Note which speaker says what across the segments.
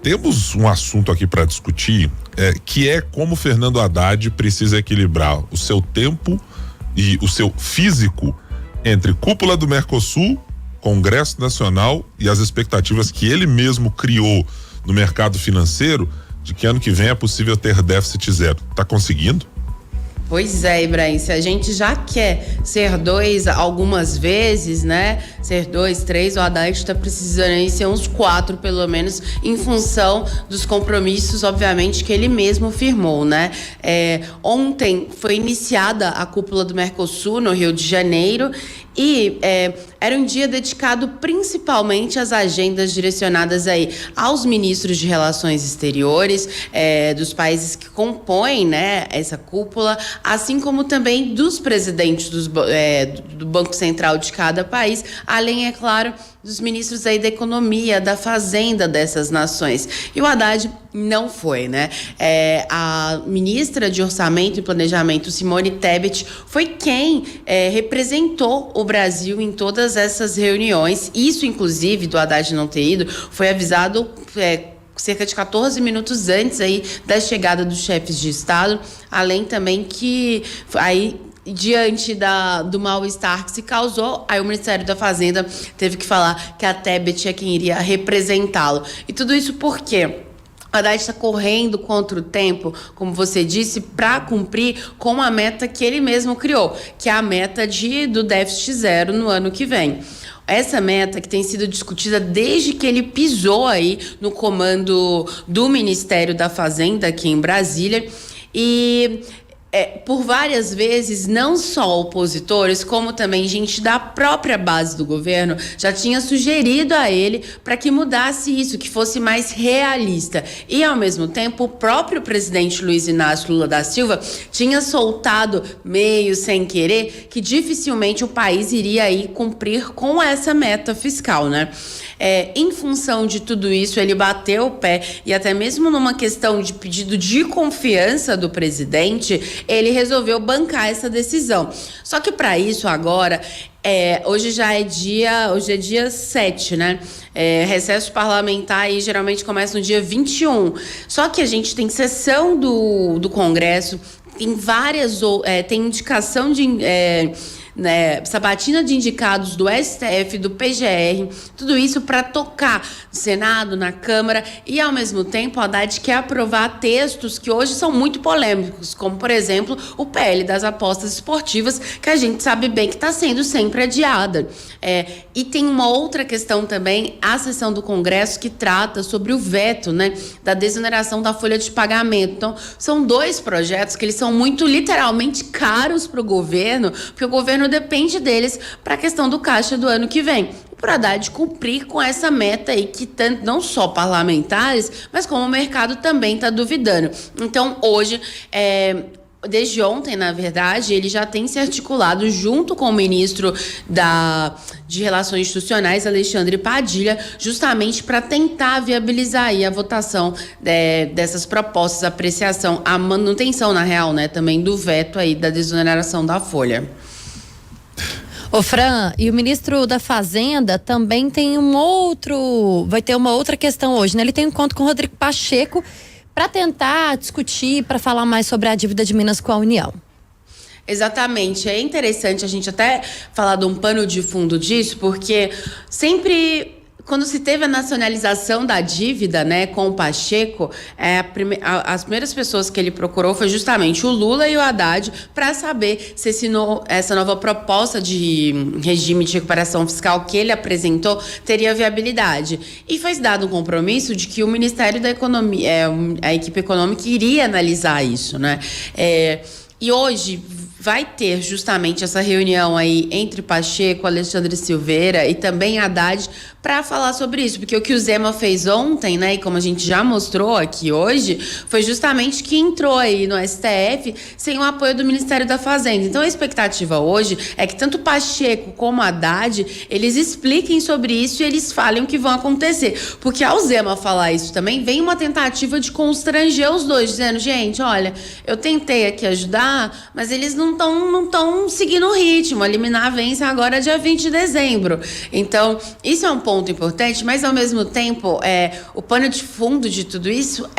Speaker 1: temos um assunto aqui para discutir, que é como Fernando Haddad precisa equilibrar o seu tempo e o seu físico entre cúpula do Mercosul, Congresso Nacional e as expectativas que ele mesmo criou no mercado financeiro de que ano que vem é possível ter déficit zero. Tá conseguindo?
Speaker 2: Pois é, Ibrahim, se a gente já quer ser dois algumas vezes, né? Ser 2, 3, o Haddad está precisando aí ser uns 4, pelo menos, em função dos compromissos, obviamente, que ele mesmo firmou, né? Ontem foi iniciada a cúpula do Mercosul no Rio de Janeiro e era um dia dedicado principalmente às agendas direcionadas aí aos ministros de Relações Exteriores dos países que compõem, né, essa cúpula, assim como também dos presidentes do Banco Central de cada país, além, é claro, dos ministros aí da economia, da fazenda dessas nações. E o Haddad não foi, né? A ministra de Orçamento e Planejamento, Simone Tebet, foi quem representou o Brasil em todas essas reuniões. Isso, inclusive, do Haddad não ter ido, foi avisado cerca de 14 minutos antes aí da chegada dos chefes de Estado, além também que aí, diante do mal-estar que se causou, aí o Ministério da Fazenda teve que falar que a Tebet é quem iria representá-lo. E tudo isso por quê? A Haddad está correndo contra o tempo, como você disse, para cumprir com a meta que ele mesmo criou, que é a meta do déficit zero no ano que vem. Essa meta que tem sido discutida desde que ele pisou aí no comando do Ministério da Fazenda aqui em Brasília e por várias vezes, não só opositores, como também gente da própria base do governo já tinha sugerido a ele para que mudasse isso, que fosse mais realista. E, ao mesmo tempo, o próprio presidente Luiz Inácio Lula da Silva tinha soltado, meio sem querer, que dificilmente o país iria aí cumprir com essa meta fiscal, né? Em função de tudo isso, ele bateu o pé e até mesmo numa questão de pedido de confiança do presidente, ele resolveu bancar essa decisão. Só que para isso agora, hoje é dia 7, né? Recesso parlamentar aí geralmente começa no dia 21. Só que a gente tem sessão do Congresso, tem tem indicação de sabatina de indicados do STF, do PGR, tudo isso para tocar no Senado, na Câmara, e ao mesmo tempo a Haddad quer aprovar textos que hoje são muito polêmicos, como por exemplo o PL das apostas esportivas, que a gente sabe bem que está sendo sempre adiada. E tem uma outra questão também, a sessão do Congresso, que trata sobre o veto, né, da desoneração da folha de pagamento. Então, são 2 projetos que eles são muito literalmente caros para o governo, porque o governo depende deles para a questão do caixa do ano que vem. Para Haddad cumprir com essa meta aí que tanto, não só parlamentares, mas como o mercado também está duvidando. Então, hoje, desde ontem, na verdade, ele já tem se articulado junto com o ministro de Relações Institucionais, Alexandre Padilha, justamente para tentar viabilizar aí a votação dessas propostas, a apreciação, a manutenção, na real, né, também do veto aí da desoneração da folha.
Speaker 3: Ô Fran, e o ministro da Fazenda também tem vai ter uma outra questão hoje, né? Ele tem um encontro com o Rodrigo Pacheco para tentar discutir, para falar mais sobre a dívida de Minas com a União.
Speaker 2: Exatamente, é interessante a gente até falar de um pano de fundo disso, porque sempre quando se teve a nacionalização da dívida, né, com o Pacheco, as primeiras pessoas que ele procurou foi justamente o Lula e o Haddad para saber se essa nova proposta de regime de recuperação fiscal que ele apresentou teria viabilidade. E foi dado um compromisso de que o Ministério da Economia, a equipe econômica, iria analisar isso, né? E hoje vai ter justamente essa reunião aí entre Pacheco, Alexandre Silveira e também Haddad para falar sobre isso, porque o que o Zema fez ontem, né, e como a gente já mostrou aqui hoje, foi justamente que entrou aí no STF sem o apoio do Ministério da Fazenda. Então a expectativa hoje é que tanto Pacheco como Haddad, eles expliquem sobre isso e eles falem o que vão acontecer, porque ao Zema falar isso também, vem uma tentativa de constranger os dois, dizendo, gente, olha, eu tentei aqui ajudar, mas eles não não tão seguindo o ritmo. A liminar vence agora dia 20 de dezembro. Então, isso é um ponto importante, mas ao mesmo tempo, o pano de fundo de tudo isso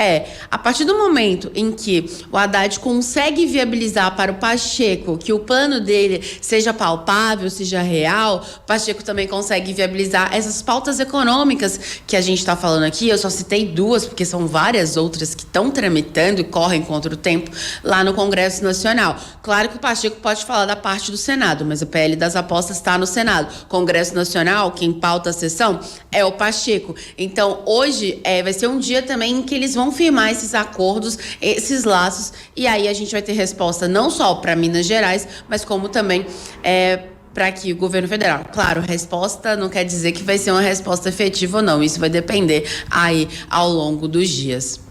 Speaker 2: a partir do momento em que o Haddad consegue viabilizar para o Pacheco que o plano dele seja palpável, seja real, o Pacheco também consegue viabilizar essas pautas econômicas que a gente está falando aqui. Eu só citei duas, porque são várias outras que estão tramitando e correm contra o tempo lá no Congresso Nacional. Claro que o Pacheco pode falar da parte do Senado, mas o PL das apostas está no Senado. Congresso Nacional, quem pauta a sessão é o Pacheco. Então, hoje vai ser um dia também em que eles vão firmar esses acordos, esses laços, e aí a gente vai ter resposta não só para Minas Gerais, mas como também para aqui o governo federal. Claro, resposta não quer dizer que vai ser uma resposta efetiva ou não. Isso vai depender aí ao longo dos dias.